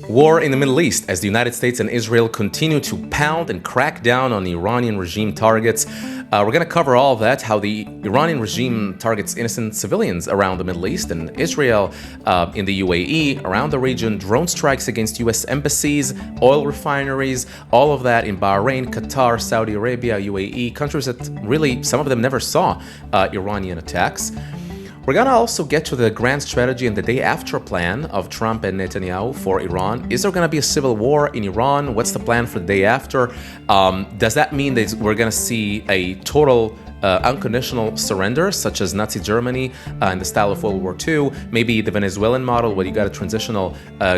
War in the Middle East as the United States and Israel continue to pound and crack down on the Iranian regime targets. We're going to cover all of that, how the Iranian regime targets innocent civilians around the Middle East and Israel, in the UAE, around the region, drone strikes against U.S. embassies, oil refineries, all of that in Bahrain, Qatar, Saudi Arabia, UAE, countries that really, some of them never saw Iranian attacks. We're going to also get to the grand strategy and the day after plan of Trump and Netanyahu for Iran. Is there going to be a civil war in Iran? What's the plan for the day after? Does that mean that we're going to see a total unconditional surrender, such as Nazi Germany in the style of World War II? Maybe the Venezuelan model, where you got a transitional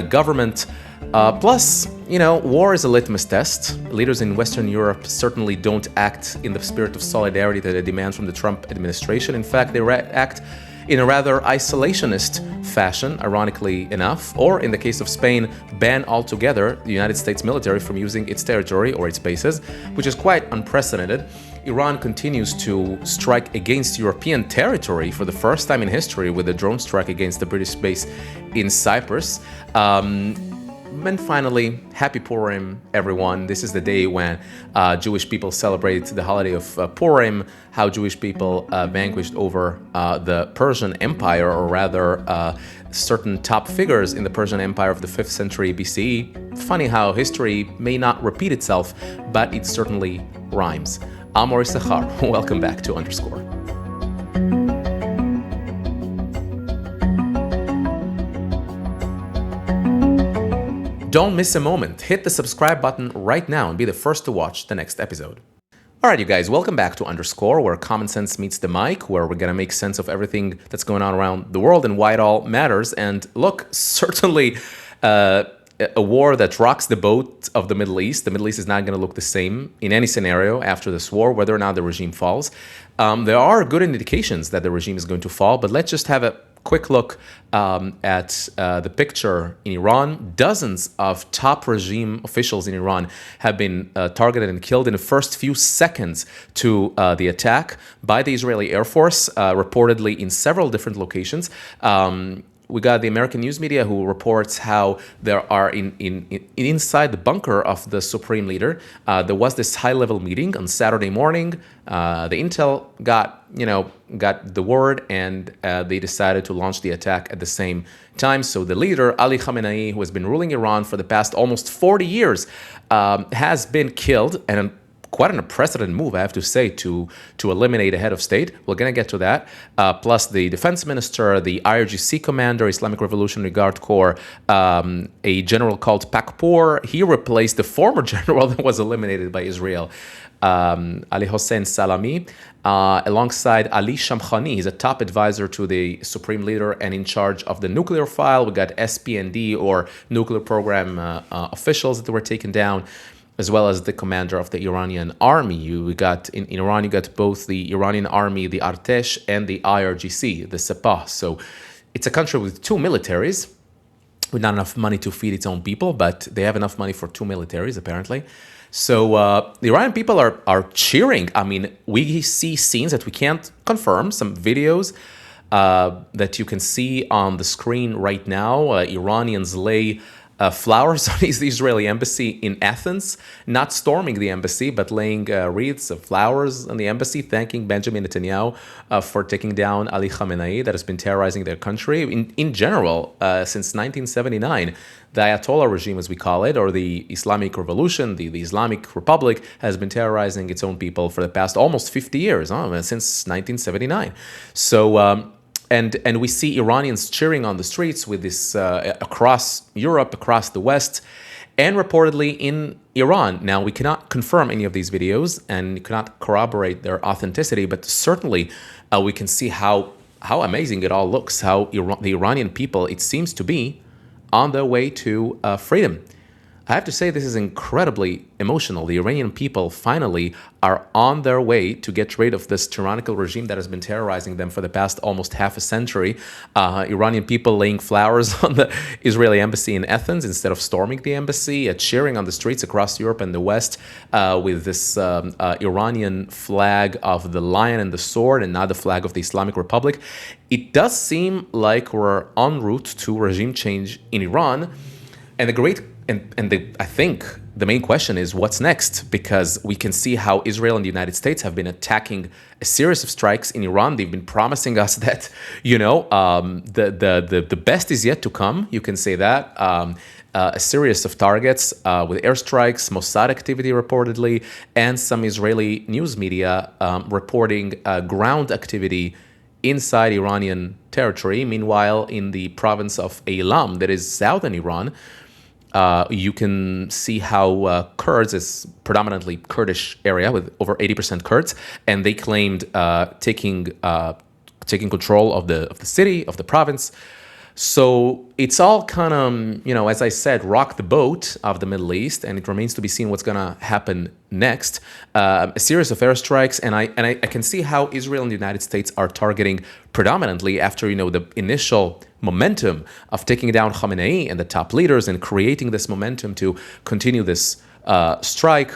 government. Plus, war is a litmus test. Leaders in Western Europe certainly don't act in the spirit of solidarity that they demand from the Trump administration. In fact, they act in a rather isolationist fashion, ironically enough, or in the case of Spain, ban altogether the United States military from using its territory or its bases, which is quite unprecedented. Iran continues to strike against European territory for the first time in history with a drone strike against the British base in Cyprus. And finally, happy Purim, everyone. This is the day when Jewish people celebrate the holiday of Purim, how Jewish people vanquished over the Persian Empire, or rather certain top figures in the Persian Empire of the 5th century BCE. Funny how history may not repeat itself, but it certainly rhymes. I'm Or Yissachar. Welcome back to Underscore. Don't miss a moment. Hit the subscribe button right now and be the first to watch the next episode. All right, you guys, welcome back to Underscore, where common sense meets the mic, where we're going to make sense of everything that's going on around the world and why it all matters. And look, certainly a war that rocks the boat of the Middle East. The Middle East is not going to look the same in any scenario after this war, whether or not the regime falls. There are good indications that the regime is going to fall, but let's just have a quick look at the picture in Iran. Dozens of top regime officials in Iran have been targeted and killed in the first few seconds to the attack by the Israeli Air Force, reportedly in several different locations. We got the American news media who reports how there are inside the bunker of the supreme leader. There was this high-level meeting on Saturday morning. The intel got the word, and they decided to launch the attack at the same time. So the leader, Ali Khamenei, who has been ruling Iran for the past almost 40 years, has been killed, and quite an unprecedented move, I have to say, to eliminate a head of state. We're going to get to that. Plus the defense minister, the IRGC commander, Islamic Revolutionary Guard Corps, a general called Pakpour. He replaced the former general that was eliminated by Israel, Ali Hossein Salami, alongside Ali Shamkhani. He's a top advisor to the supreme leader and in charge of the nuclear file. We got SPND, or nuclear program officials that were taken down, as well as the commander of the Iranian army. You got in Iran, you got both the Iranian army, the Artesh, and the IRGC, the Sepah. So it's a country with two militaries, with not enough money to feed its own people, but they have enough money for two militaries, apparently. So the Iranian people are cheering. I mean, we see scenes that we can't confirm, some videos that you can see on the screen right now. Iranians lay flowers on the Israeli embassy in Athens, not storming the embassy, but laying wreaths of flowers on the embassy, thanking Benjamin Netanyahu for taking down Ali Khamenei, that has been terrorizing their country. In general, since 1979, the Ayatollah regime, as we call it, or the Islamic Revolution, the Islamic Republic, has been terrorizing its own people for the past almost 50 years, since 1979. So, And we see Iranians cheering on the streets with this across Europe, across the West, and reportedly in Iran. Now, we cannot confirm any of these videos and cannot corroborate their authenticity, but certainly we can see how amazing it all looks, how the Iranian people, it seems to be, on their way to freedom. I have to say this is incredibly emotional. The Iranian people finally are on their way to get rid of this tyrannical regime that has been terrorizing them for the past almost half a century. Iranian people laying flowers on the Israeli embassy in Athens instead of storming the embassy, cheering on the streets across Europe and the West with this Iranian flag of the lion and the sword and not the flag of the Islamic Republic. It does seem like we're en route to regime change in Iran. And the great and the I think the main question is what's next, because we can see how Israel and the United States have been attacking a series of strikes in Iran. They've been promising us that the best is yet to come. You can say that. A series of targets with airstrikes, Mossad activity reportedly, and some Israeli news media reporting ground activity inside Iranian territory. Meanwhile, in the province of Eilam, that is southern Iran, you can see how Kurds is predominantly Kurdish area with over 80% Kurds, and they claimed taking control of the city, of the province. So it's all kind of, as I said, rock the boat of the Middle East, and it remains to be seen what's going to happen next. A series of airstrikes, and I can see how Israel and the United States are targeting predominantly after, the initial momentum of taking down Khamenei and the top leaders and creating this momentum to continue this strike.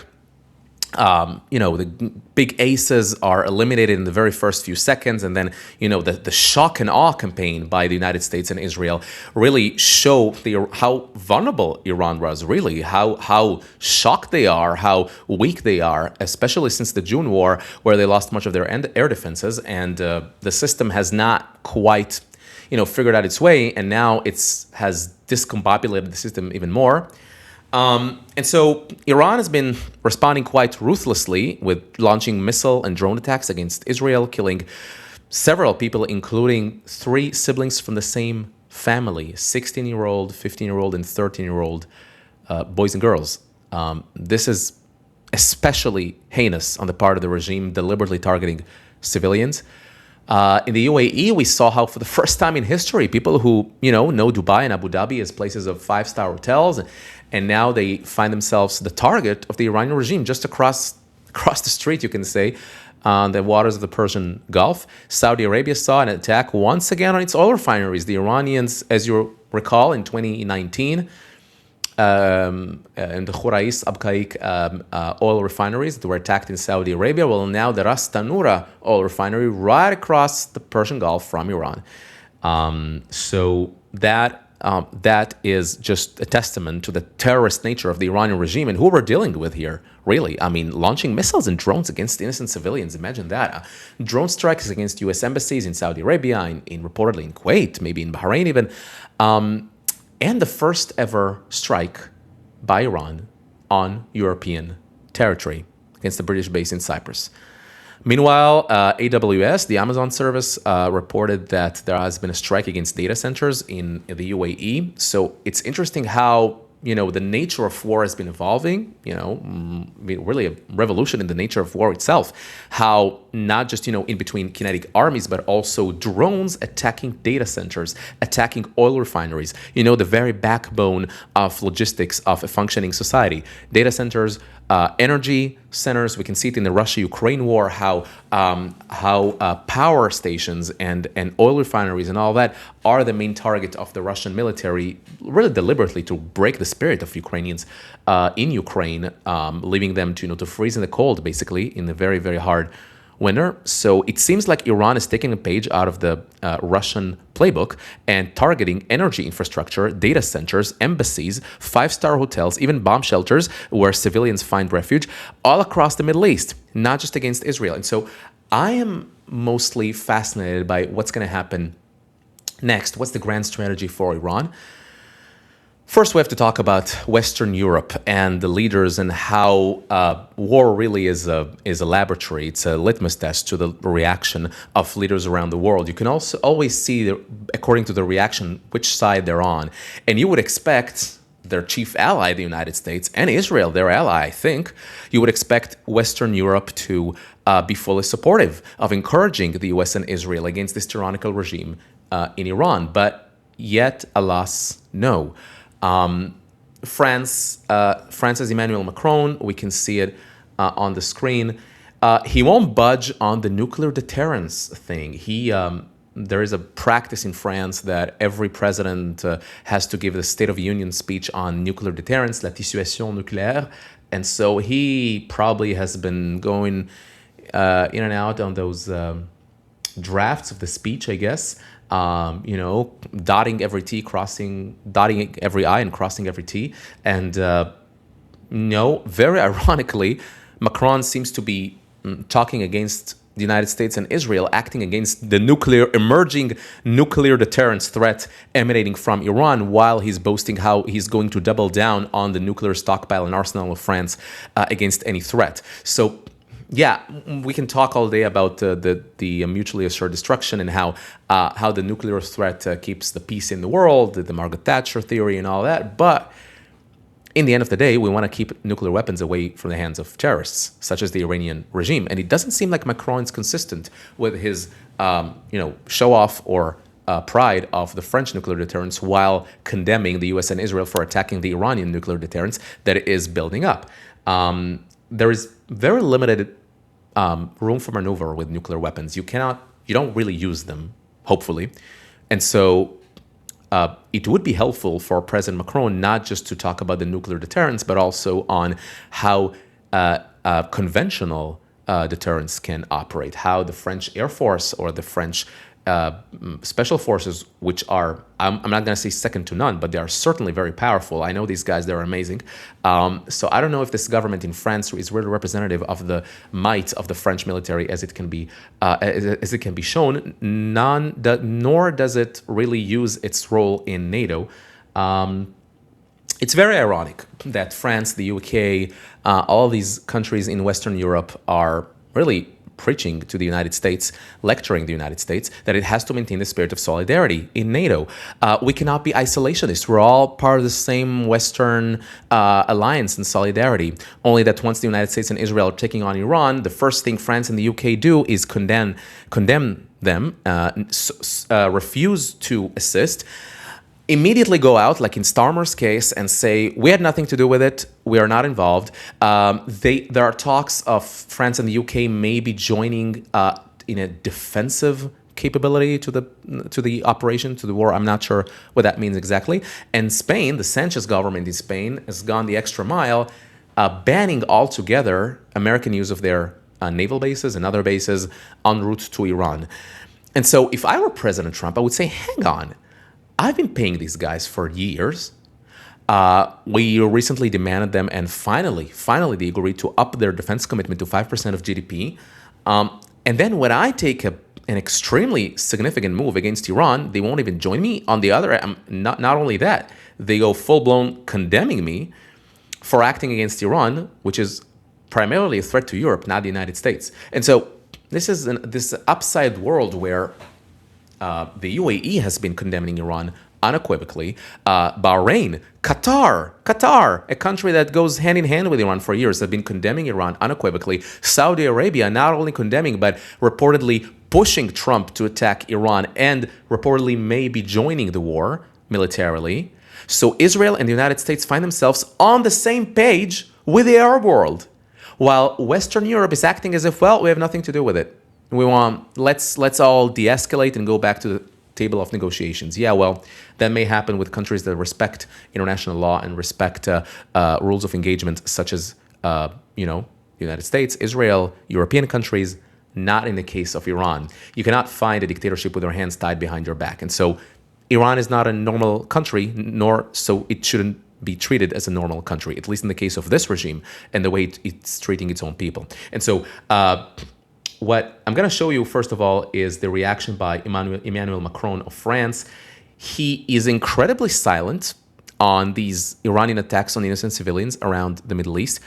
The big aces are eliminated in the very first few seconds, and then the shock and awe campaign by the United States and Israel really show how vulnerable Iran was, really how shocked they are, how weak they are, especially since the June war, where they lost much of their air defenses, and the system has not quite figured out its way, and now has discombobulated the system even more. And so Iran has been responding quite ruthlessly with launching missile and drone attacks against Israel, killing several people, including 3 siblings from the same family, 16-year-old, 15-year-old, and 13-year-old boys and girls. This is especially heinous on the part of the regime, deliberately targeting civilians. In the UAE, we saw how for the first time in history, people who, know Dubai and Abu Dhabi as places of 5-star hotels, and now they find themselves the target of the Iranian regime just across the street, you can say, on the waters of the Persian Gulf. Saudi Arabia saw an attack once again on its oil refineries. The Iranians, as you recall, in 2019, in the Khurais, Abqaiq oil refineries that were attacked in Saudi Arabia. Well, now the Ras Tanura oil refinery right across the Persian Gulf from Iran. So that is just a testament to the terrorist nature of the Iranian regime and who we're dealing with here, really. I mean, launching missiles and drones against innocent civilians. Imagine that. Drone strikes against U.S. embassies in Saudi Arabia, reportedly in Kuwait, maybe in Bahrain even. And the first ever strike by Iran on European territory against the British base in Cyprus. Meanwhile, AWS, the Amazon service, reported that there has been a strike against data centers in the UAE. So it's interesting how, the nature of war has been evolving, really a revolution in the nature of war itself. How not just, in between kinetic armies, but also drones attacking data centers, attacking oil refineries, the very backbone of logistics of a functioning society. Data centers, energy centers. We can see it in the Russia-Ukraine war, how power stations and oil refineries and all that are the main target of the Russian military, really deliberately to break the spirit of Ukrainians in Ukraine, leaving them to freeze in the cold, basically, in the very, very hard winter. So it seems like Iran is taking a page out of the Russian playbook and targeting energy infrastructure, data centers, embassies, 5-star hotels, even bomb shelters where civilians find refuge all across the Middle East, not just against Israel. And so I am mostly fascinated by what's going to happen next. What's the grand strategy for Iran? First, we have to talk about Western Europe and the leaders and how war really is a laboratory. It's a litmus test to the reaction of leaders around the world. You can also always see, according to the reaction, which side they're on. And you would expect their chief ally, the United States, and Israel, their ally, I think, you would expect Western Europe to be fully supportive of encouraging the US and Israel against this tyrannical regime in Iran. But yet, alas, no. France's Emmanuel Macron, we can see it on the screen. He won't budge on the nuclear deterrence thing. There is a practice in France that every president has to give the State of the Union speech on nuclear deterrence, la dissuasion nucléaire. And so he probably has been going in and out on those drafts of the speech, I guess. dotting every T, dotting every I and crossing every T. And no, very ironically, Macron seems to be talking against the United States and Israel, acting against the emerging nuclear deterrence threat emanating from Iran, while he's boasting how he's going to double down on the nuclear stockpile and arsenal of France against any threat. So, yeah, we can talk all day about the mutually assured destruction and how the nuclear threat keeps the peace in the world, the Margaret Thatcher theory and all that, but in the end of the day, we want to keep nuclear weapons away from the hands of terrorists, such as the Iranian regime. And it doesn't seem like Macron is consistent with his, show off or pride of the French nuclear deterrence while condemning the U.S. and Israel for attacking the Iranian nuclear deterrence that is building up. There is very limited room for maneuver with nuclear weapons. You don't really use them, hopefully. And so it would be helpful for President Macron not just to talk about the nuclear deterrence, but also on how conventional deterrence can operate, how the French Air Force or the French special forces, which are, I'm not going to say second to none, but they are certainly very powerful. I know these guys, they're amazing. So I don't know if this government in France is really representative of the might of the French military as it can be shown, nor does it really use its role in NATO. It's very ironic that France, the UK, all these countries in Western Europe are really preaching to the United States, lecturing the United States, that it has to maintain the spirit of solidarity in NATO. We cannot be isolationist. We're all part of the same Western alliance and solidarity. Only that once the United States and Israel are taking on Iran, the first thing France and the UK do is condemn them, refuse to assist, immediately go out, like in Starmer's case, and say, we had nothing to do with it, we are not involved. There are talks of France and the UK maybe joining in a defensive capability to the operation, to the war. I'm not sure what that means exactly. And Spain, the Sanchez government in Spain, has gone the extra mile, banning altogether American use of their naval bases and other bases en route to Iran. And so if I were President Trump, I would say, hang on, I've been paying these guys for years. We recently demanded them, and finally, they agreed to up their defense commitment to 5% of GDP. And then when I take an extremely significant move against Iran, they won't even join me. On the other, not only that, they go full-blown condemning me for acting against Iran, which is primarily a threat to Europe, not the United States. And so this is this upside world where the UAE has been condemning Iran unequivocally. Bahrain, Qatar, a country that goes hand in hand with Iran for years, have been condemning Iran unequivocally. Saudi Arabia, not only condemning, but reportedly pushing Trump to attack Iran and reportedly maybe joining the war militarily. So Israel and the United States find themselves on the same page with the Arab world, while Western Europe is acting as if, well, we have nothing to do with it. We want, let's all de-escalate and go back to the table of negotiations. Yeah, well, that may happen with countries that respect international law and respect rules of engagement, such as, the United States, Israel, European countries, not in the case of Iran. You cannot find a dictatorship with your hands tied behind your back. And so Iran is not a normal country, nor so it shouldn't be treated as a normal country, at least in the case of this regime and the way it's treating its own people. And so what I'm going to show you, first of all, is the reaction by Emmanuel Macron of France. He is incredibly silent on these Iranian attacks on innocent civilians around the Middle East.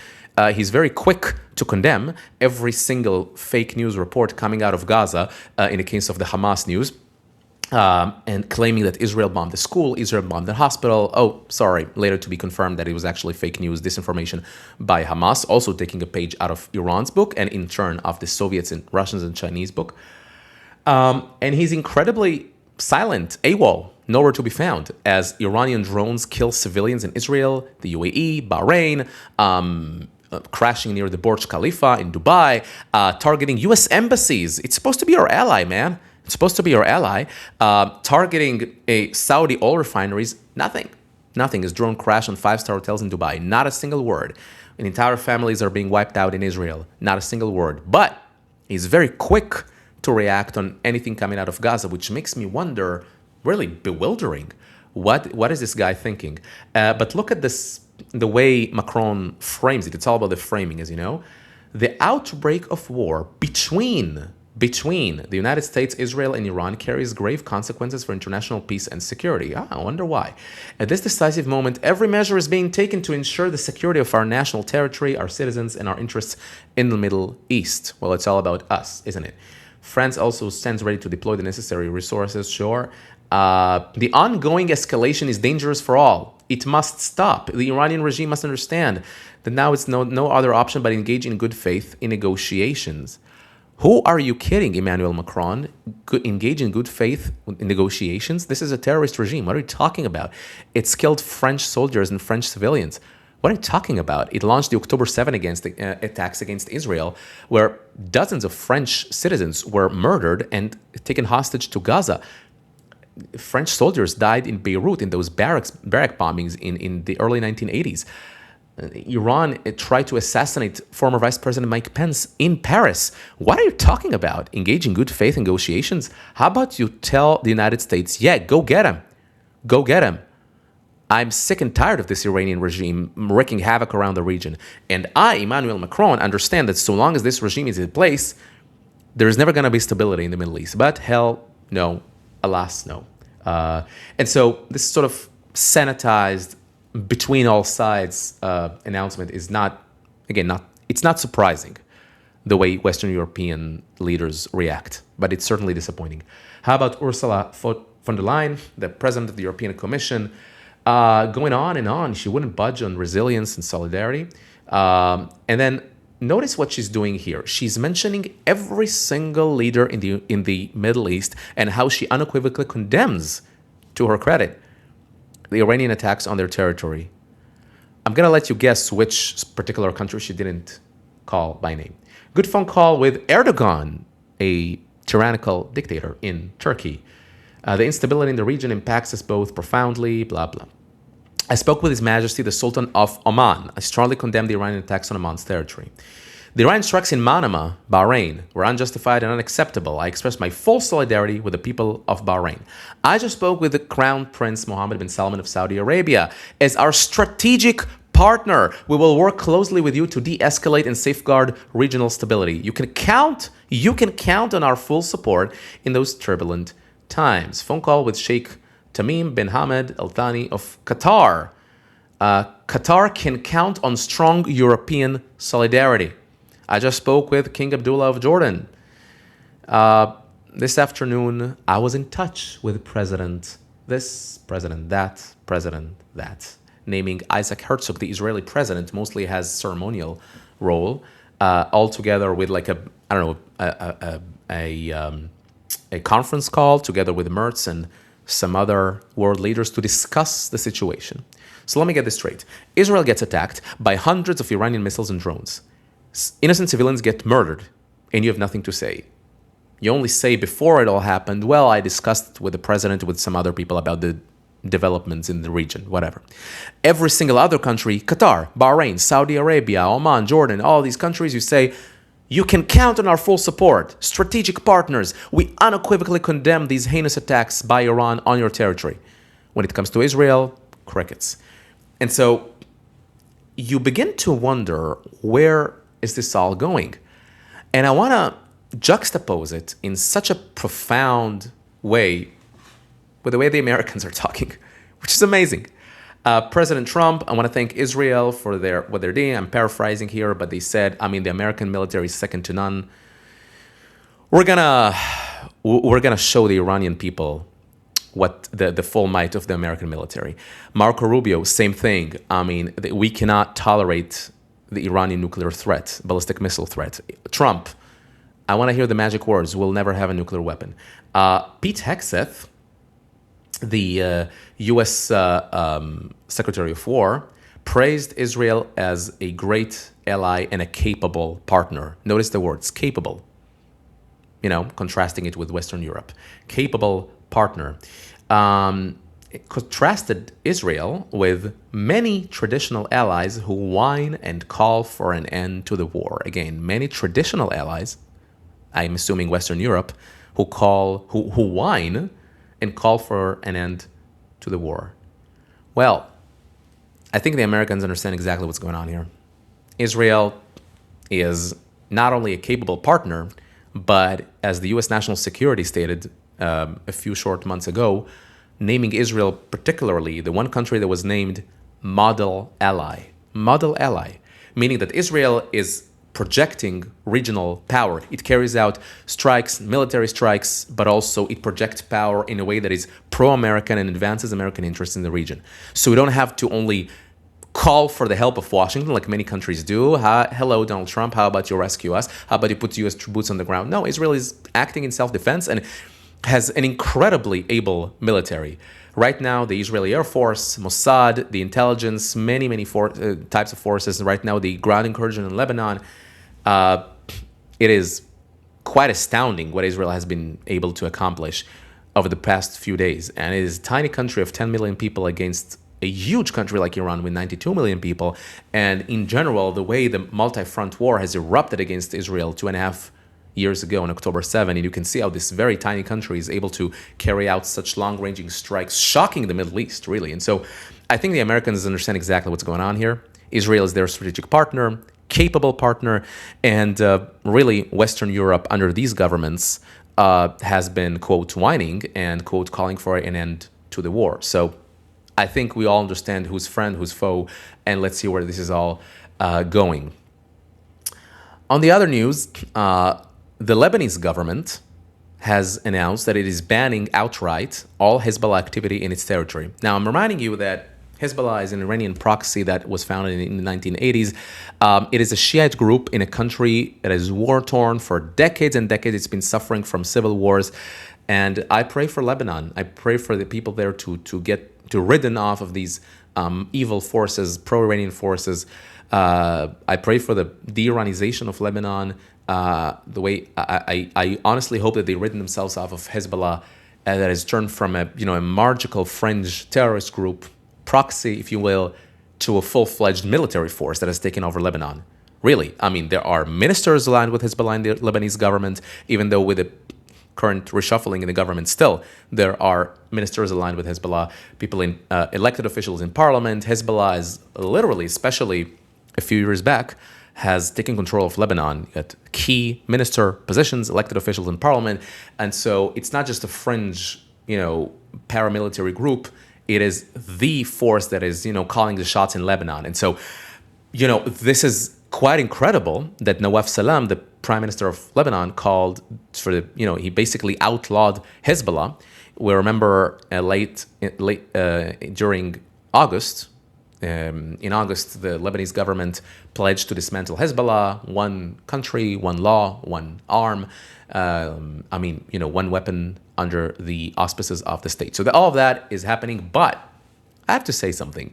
He's very quick to condemn every single fake news report coming out of Gaza in the case of the Hamas news. And claiming that Israel bombed the school, Israel bombed the hospital. Oh, sorry, later to be confirmed that it was actually fake news, disinformation by Hamas, also taking a page out of Iran's book and in turn of the Soviets and Russians and Chinese book. And he's incredibly silent, AWOL, nowhere to be found, as Iranian drones kill civilians in Israel, the UAE, Bahrain, crashing near the Burj Khalifa in Dubai, targeting U.S. embassies. It's supposed to be our ally, man. It's supposed to be your ally, targeting a Saudi oil refineries. Nothing. His drone crashed on 5-star hotels in Dubai. Not a single word. And entire families are being wiped out in Israel. Not a single word. But he's very quick to react on anything coming out of Gaza, which makes me wonder, really bewildering. What is this guy thinking? But look at this, the way Macron frames it. It's all about the framing, as you know. The outbreak of war between the United States, Israel, and Iran carries grave consequences for international peace and security. I wonder why. At this decisive moment, every measure is being taken to ensure the security of our national territory, our citizens, and our interests in the Middle East. Well, it's all about us, isn't it? France also stands ready to deploy the necessary resources, sure. The ongoing escalation is dangerous for all. It must stop. The Iranian regime must understand that now it's no other option but engage in good faith in negotiations. Who are you kidding, Emmanuel Macron? Engage in good faith in negotiations? This is a terrorist regime. What are you talking about? It's killed French soldiers and French civilians. What are you talking about? It launched the October 7 attacks against Israel, where dozens of French citizens were murdered and taken hostage to Gaza. French soldiers died in Beirut in those barrack bombings in the early 1980s. Iran tried to assassinate former Vice President Mike Pence in Paris. What are you talking about? Engage in good faith negotiations? How about you tell the United States, yeah, go get him. Go get him. I'm sick and tired of this Iranian regime wreaking havoc around the region. And I, Emmanuel Macron, understand that so long as this regime is in place, there is never going to be stability in the Middle East. But hell, no. Alas, no. And so this sort of sanitized, between all sides announcement is it's not surprising the way Western European leaders react, but it's certainly disappointing. How about Ursula von der Leyen, the president of the European Commission, going on and on? She wouldn't budge on resilience and solidarity. And then notice what she's doing here. She's mentioning every single leader in the Middle East and how she unequivocally condemns, to her credit, the Iranian attacks on their territory. I'm going to let you guess which particular country she didn't call by name. Good phone call with Erdogan, a tyrannical dictator in Turkey. The instability in the region impacts us both profoundly, blah, blah. I spoke with His Majesty, the Sultan of Oman. I strongly condemned the Iranian attacks on Oman's territory. The Iranian strikes in Manama, Bahrain, were unjustified and unacceptable. I expressed my full solidarity with the people of Bahrain. I just spoke with the Crown Prince Mohammed bin Salman of Saudi Arabia. As our strategic partner, we will work closely with you to de-escalate and safeguard regional stability. You can count on our full support in those turbulent times. Phone call with Sheikh Tamim bin Hamad Al Thani of Qatar. Qatar can count on strong European solidarity. I just spoke with King Abdullah of Jordan. This afternoon, I was in touch with President this, President that, naming Isaac Herzog, the Israeli president, mostly has ceremonial role, all together with like a conference call together with Merz and some other world leaders to discuss the situation. So let me get this straight. Israel gets attacked by hundreds of Iranian missiles and drones. Innocent civilians get murdered, and you have nothing to say. You only say before it all happened, well, I discussed with the president, with some other people about the developments in the region, whatever. Every single other country, Qatar, Bahrain, Saudi Arabia, Oman, Jordan, all these countries, you say, you can count on our full support. Strategic partners, we unequivocally condemn these heinous attacks by Iran on your territory. When it comes to Israel, crickets. And so you begin to wonder, where is this all going? And I want to juxtapose it in such a profound way with the way the Americans are talking, which is amazing. President Trump, I want to thank Israel for what they're doing. I'm paraphrasing here, but they said, the American military is second to none. We're gonna show the Iranian people what the full might of the American military. Marco Rubio, same thing. We cannot tolerate the Iranian nuclear threat, ballistic missile threat. Trump, I want to hear the magic words. We'll never have a nuclear weapon. Pete Hegseth, the U.S. Secretary of War, praised Israel as a great ally and a capable partner. Notice the words, capable. Contrasting it with Western Europe. Capable partner. It contrasted Israel with many traditional allies who whine and call for an end to the war. Again, many traditional allies, I'm assuming Western Europe, who whine and call for an end to the war. Well, I think the Americans understand exactly what's going on here. Israel is not only a capable partner, but as the U.S. National Security stated a few short months ago, naming Israel particularly the one country that was named model ally. Model ally, meaning that Israel is projecting regional power. It carries out strikes, military strikes, but also it projects power in a way that is pro-American and advances American interests in the region. So we don't have to only call for the help of Washington like many countries do. Hello, Donald Trump, how about you rescue us? How about you put U.S. boots on the ground? No, Israel is acting in self-defense and has an incredibly able military. Right now, the Israeli Air Force, Mossad, the intelligence, many types of forces. Right now, the ground incursion in Lebanon. It is quite astounding what Israel has been able to accomplish over the past few days. And it is a tiny country of 10 million people against a huge country like Iran with 92 million people. And in general, the way the multi-front war has erupted against Israel 2.5 years ago on October 7, and you can see how this very tiny country is able to carry out such long-ranging strikes, shocking the Middle East, really. And so I think the Americans understand exactly what's going on here. Israel is their strategic partner, capable partner, and really Western Europe under these governments has been, quote, whining and, quote, calling for an end to the war. So I think we all understand who's friend, who's foe, and let's see where this is all going. On the other news, the Lebanese government has announced that it is banning outright all Hezbollah activity in its territory. Now, I'm reminding you that Hezbollah is an Iranian proxy that was founded in the 1980s. It is a Shiite group in a country that is war-torn for decades and decades. It's been suffering from civil wars. And I pray for Lebanon. I pray for the people there to get ridden off of these evil forces, pro-Iranian forces. I pray for the de-Iranization of Lebanon. The way I honestly hope that they ridden themselves off of Hezbollah, that has turned from a marginal fringe terrorist group, proxy, if you will, to a full-fledged military force that has taken over Lebanon. Really, I mean, there are ministers aligned with Hezbollah in the Lebanese government, even though with the current reshuffling in the government still, there are ministers aligned with Hezbollah, people in elected officials in parliament. Hezbollah is literally, especially a few years back, has taken control of Lebanon at key minister positions, elected officials in parliament. And so it's not just a fringe, paramilitary group. It is the force that is, calling the shots in Lebanon. And so, this is quite incredible that Nawaf Salam, the prime minister of Lebanon, called for he basically outlawed Hezbollah. We remember during August, in August, the Lebanese government pledged to dismantle Hezbollah, one country, one law, one arm, one weapon under the auspices of the state. So all of that is happening, but I have to say something.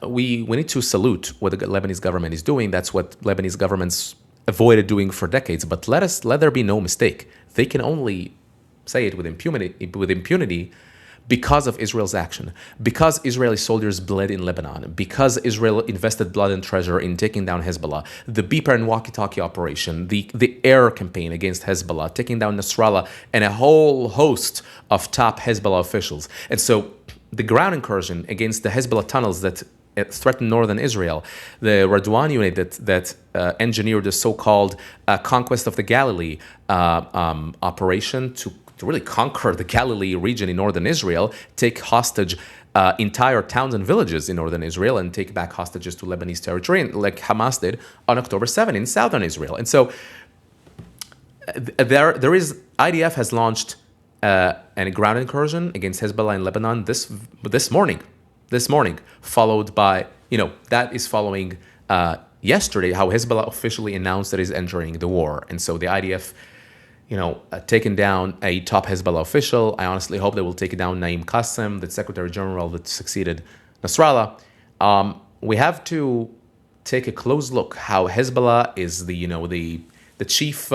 We need to salute what the Lebanese government is doing. That's what Lebanese governments avoided doing for decades. But let there be no mistake. They can only say it with impunity because of Israel's action, because Israeli soldiers bled in Lebanon, because Israel invested blood and treasure in taking down Hezbollah, the beeper and walkie-talkie operation, the air campaign against Hezbollah, taking down Nasrallah, and a whole host of top Hezbollah officials. And so the ground incursion against the Hezbollah tunnels that threaten northern Israel, the Radwan unit that engineered the so-called conquest of the Galilee operation to really conquer the Galilee region in northern Israel, take hostage entire towns and villages in northern Israel, and take back hostages to Lebanese territory, like Hamas did on October 7 in southern Israel. And so IDF has launched a ground incursion against Hezbollah in Lebanon this morning, followed by, that is following yesterday how Hezbollah officially announced that it is entering the war. And so the IDF taken down a top Hezbollah official. I honestly hope they will take down Naim Qassem, the Secretary General that succeeded Nasrallah. We have to take a close look how Hezbollah is the chief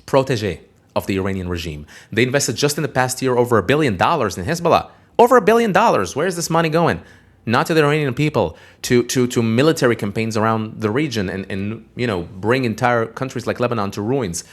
protege of the Iranian regime. They invested just in the past year over $1 billion in Hezbollah. Over $1 billion. Where is this money going? not to the Iranian people, to military campaigns around the region and bring entire countries like Lebanon to ruins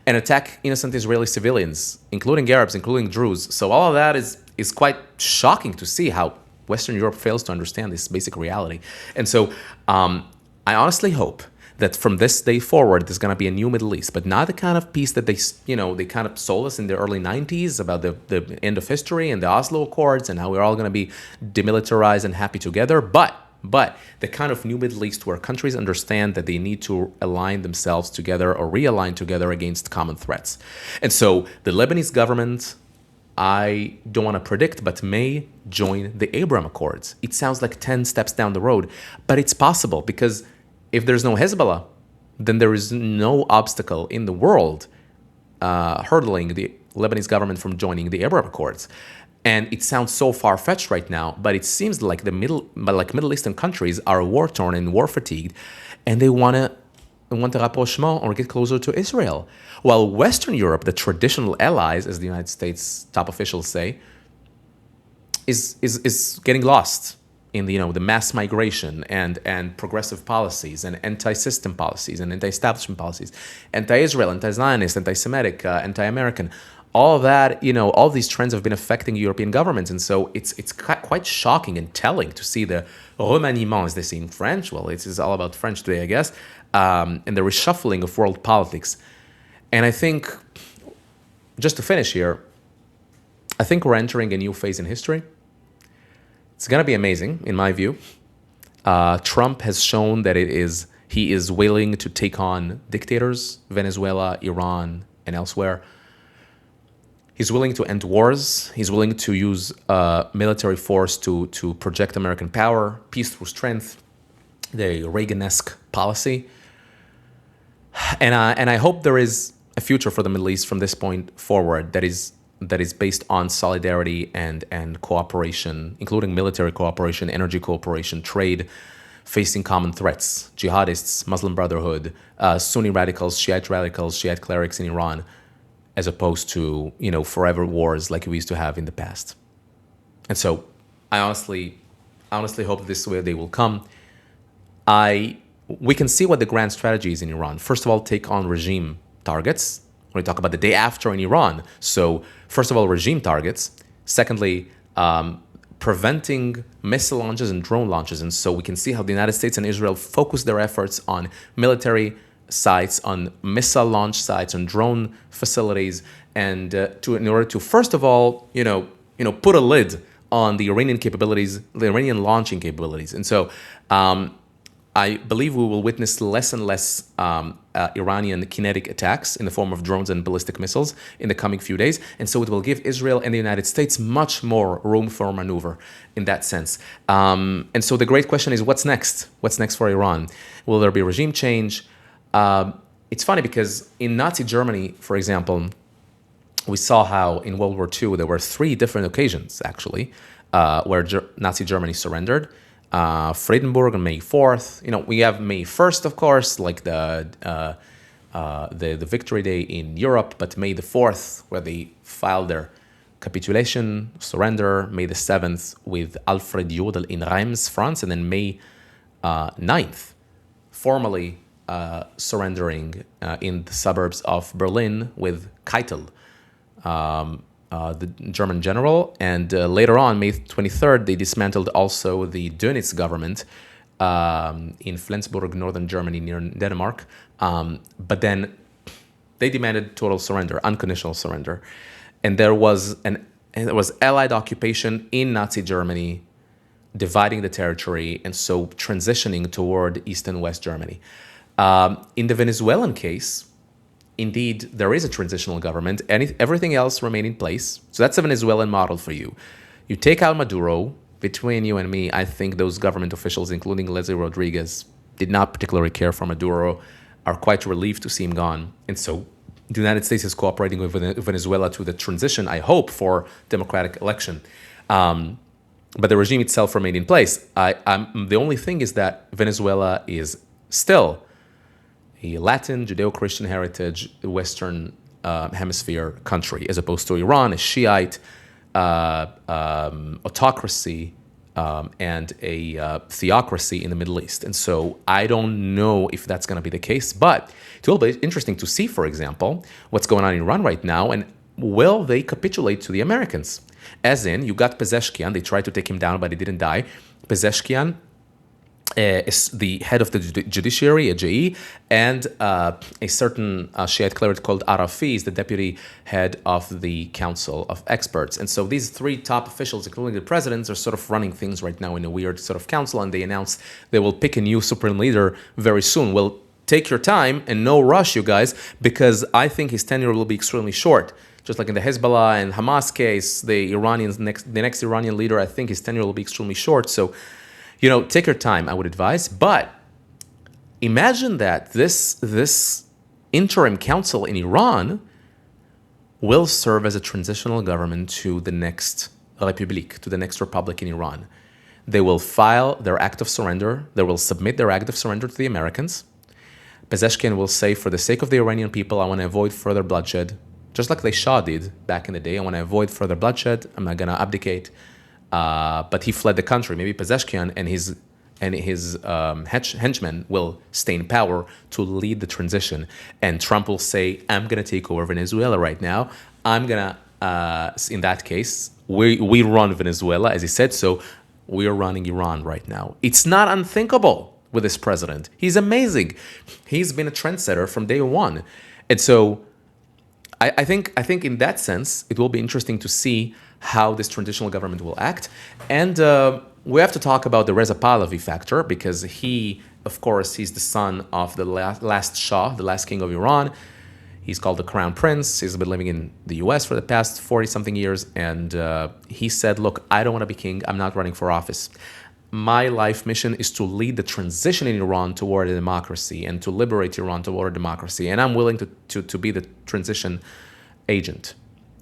and attack innocent Israeli civilians, including Arabs, including Druze. So all of that is quite shocking to see how Western Europe fails to understand this basic reality. And so I honestly hope that from this day forward, there's going to be a new Middle East, but not the kind of peace that they kind of sold us in the early 90s about the end of history and the Oslo Accords and how we're all going to be demilitarized and happy together. But the kind of new Middle East where countries understand that they need to align themselves together or realign together against common threats. And so the Lebanese government, I don't want to predict, but may join the Abraham Accords. It sounds like 10 steps down the road, but it's possible because if there's no Hezbollah, then there is no obstacle in the world hurdling the Lebanese government from joining the Abraham Accords. And it sounds so far-fetched right now, but it seems like Middle Eastern countries are war-torn and war-fatigued, and they want a rapprochement or get closer to Israel. While Western Europe, the traditional allies, as the United States top officials say, is getting lost in the mass migration and progressive policies and anti-system policies and anti-establishment policies, anti-Israel, anti-Zionist, anti-Semitic, anti-American. All of that, all of these trends have been affecting European governments. And so it's quite shocking and telling to see the remaniement, as they say in French. Well, it is all about French today, I guess, and the reshuffling of world politics. And I think, just to finish here, I think we're entering a new phase in history. It's going to be amazing, in my view. Trump has shown that he is willing to take on dictators, Venezuela, Iran, and elsewhere. He's willing to end wars. He's willing to use military force to project American power, peace through strength, the Reagan-esque policy. And I hope there is a future for the Middle East from this point forward that is based on solidarity and cooperation, including military cooperation, energy cooperation, trade, facing common threats, jihadists, Muslim Brotherhood, Sunni radicals, Shiite clerics in Iran, as opposed to, forever wars like we used to have in the past. And so I honestly hope this way they will come. We can see what the grand strategy is in Iran. First of all, take on regime targets. When we talk about the day after in Iran. So first of all, regime targets. Secondly, preventing missile launches and drone launches. And so we can see how the United States and Israel focus their efforts on military sites, on missile launch sites, on drone facilities, and in order to first of all, put a lid on the Iranian capabilities, the Iranian launching capabilities. And so I believe we will witness less and less Iranian kinetic attacks in the form of drones and ballistic missiles in the coming few days. And so it will give Israel and the United States much more room for maneuver in that sense. And so the great question is, what's next? What's next for Iran? Will there be regime change? It's funny because in Nazi Germany, for example, we saw how in World War II, there were 3 different occasions, actually, where Nazi Germany surrendered. Friedenburg on May 4th. We have May 1st, of course, like the Victory Day in Europe, but May the 4th, where they filed their capitulation, surrender. May the 7th with Alfred Jodl in Reims, France, and then May 9th, formally surrendering in the suburbs of Berlin with Keitel, the German general, and later on, May 23rd, they dismantled also the Dönitz government in Flensburg, northern Germany, near Denmark. But then they demanded total surrender, unconditional surrender, and there was Allied occupation in Nazi Germany, dividing the territory, and so transitioning toward East and West Germany. In the Venezuelan case, indeed, there is a transitional government, and everything else remain in place. So that's a Venezuelan model for you. You take out Maduro. Between you and me, I think those government officials, including Leslie Rodriguez, did not particularly care for Maduro, are quite relieved to see him gone. And so the United States is cooperating with Venezuela to the transition, I hope, for democratic election. But the regime itself remained in place. The only thing is that Venezuela is still a Latin, Judeo-Christian heritage, Western hemisphere country, as opposed to Iran, a Shiite autocracy, and a theocracy in the Middle East. And so I don't know if that's going to be the case, but it will be interesting to see, for example, what's going on in Iran right now, and will they capitulate to the Americans? As in, you got Pezeshkian, they tried to take him down, but he didn't die. Pezeshkian is the head of the judiciary, a JE, and a certain Shiite cleric called Arafi is the deputy head of the council of experts. And so these three top officials, including the presidents, are sort of running things right now in a weird sort of council, and they announced they will pick a new supreme leader very soon. Well, take your time and no rush, you guys, because I think his tenure will be extremely short. Just like in the Hezbollah and Hamas case, the next Iranian leader, I think his tenure will be extremely short. So, take your time, I would advise. But imagine that this interim council in Iran will serve as a transitional government to the next Republic, to the next republic in Iran. They will file their act of surrender. They will submit their act of surrender to the Americans. Pezeshkian will say, for the sake of the Iranian people, I want to avoid further bloodshed. Just like the Shah did back in the day, I want to avoid further bloodshed. I'm not going to abdicate. But he fled the country. Maybe Pezeshkian and his henchmen will stay in power to lead the transition. And Trump will say, I'm going to take over Venezuela right now. I'm going to, in that case, we run Venezuela, as he said. So we are running Iran right now. It's not unthinkable with this president. He's amazing. He's been a trendsetter from day one. And so I think in that sense, it will be interesting to see how this transitional government will act. And we have to talk about the Reza Pahlavi factor, because he, of course, he's the son of the last Shah, the last king of Iran. He's called the Crown Prince. He's been living in the US for the past 40-something years. And he said, look, I don't want to be king. I'm not running for office. My life mission is to lead the transition in Iran toward a democracy and to liberate Iran toward a democracy. And I'm willing to be the transition agent.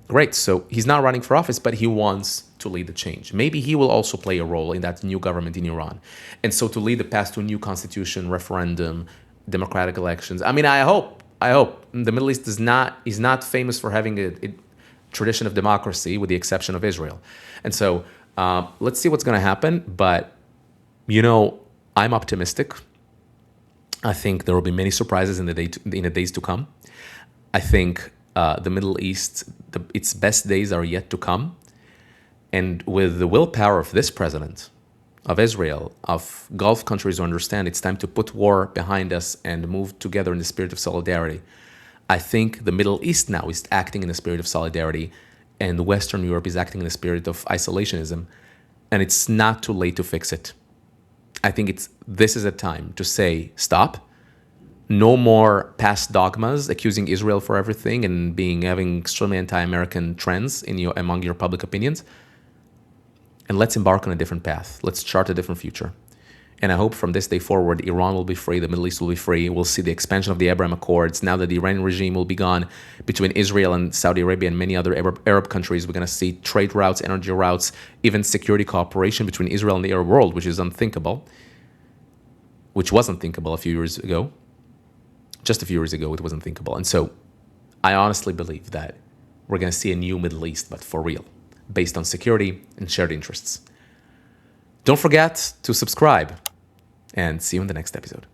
Great. So he's not running for office, but he wants to lead the change. Maybe he will also play a role in that new government in Iran. And so to lead the path to a new constitution, referendum, democratic elections. I mean, I hope the Middle East is not famous for having a tradition of democracy, with the exception of Israel. And so let's see what's going to happen. But I'm optimistic. I think there will be many surprises in the days to come. I think the Middle East, its best days are yet to come. And with the willpower of this president, of Israel, of Gulf countries who understand it's time to put war behind us and move together in the spirit of solidarity, I think the Middle East now is acting in the spirit of solidarity, and Western Europe is acting in the spirit of isolationism. And it's not too late to fix it. I think this is a time to say, stop. No more past dogmas accusing Israel for everything and having extremely anti-American trends among your public opinions. And let's embark on a different path. Let's chart a different future. And I hope from this day forward, Iran will be free, the Middle East will be free. We'll see the expansion of the Abraham Accords. Now that the Iranian regime will be gone, between Israel and Saudi Arabia and many other Arab countries, we're going to see trade routes, energy routes, even security cooperation between Israel and the Arab world, which is unthinkable, which was unthinkable a few years ago. Just a few years ago, it was unthinkable. And so I honestly believe that we're going to see a new Middle East, but for real, based on security and shared interests. Don't forget to subscribe, and see you in the next episode.